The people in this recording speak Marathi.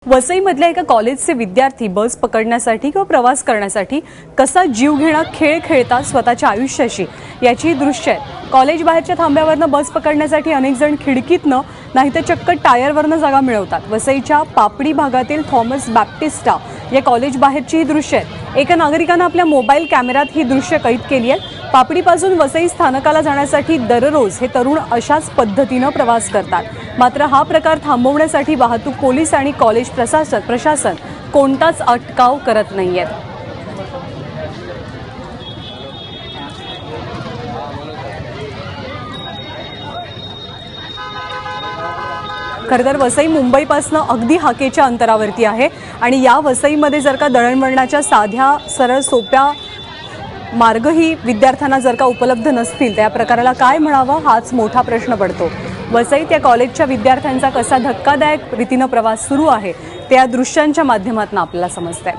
वसईमधल्या एका कॉलेजचे विद्यार्थी बस पकडण्यासाठी किंवा प्रवास करण्यासाठी कसा जीवघेणा खेळ खेळतात स्वतःच्या आयुष्याशी याची दृश्य आहेत। कॉलेज बाहेरच्या थांब्यावरनं बस पकडण्यासाठी अनेक जण खिडकीतनं नाही तर चक्क टायरवरनं जागा मिळवतात। वसईच्या पापडी भागातील थॉमस बॅप्टिस्टा या कॉलेज बाहेरची ही दृश्य आहेत। एका नागरिकानं आपल्या मोबाईल कॅमेऱ्यात ही दृश्य कैद केली आहेत। पापडीपासून वसई स्थानकाला जाण्यासाठी दररोज हे तरुण अशाच पद्धतीनं प्रवास करतात। मात्र हा प्रकार थांबवण्यासाठी वाहतूक पोलीस आणि कॉलेज प्रशासन कोणताच अटकाव करत नाहीयेत। खरतर वसई मुंबईपासून अगदी हाकेच्या अंतरावरती आहे आणि या वसईमध्ये जर का दळणवळणाच्या साध्या सरळ सोप्या मार्गही विद्यार्थ्यांना जर का उपलब्ध नसतील त्या प्रकाराला काय म्हणावं हाच मोठा प्रश्न पडतो। वसईत या कॉलेजच्या विद्यार्थ्यांचा कसा धक्कादायक रीतीने प्रवास सुरू आहे त्या दृश्यांच्या माध्यमातून आपल्याला समजतंय।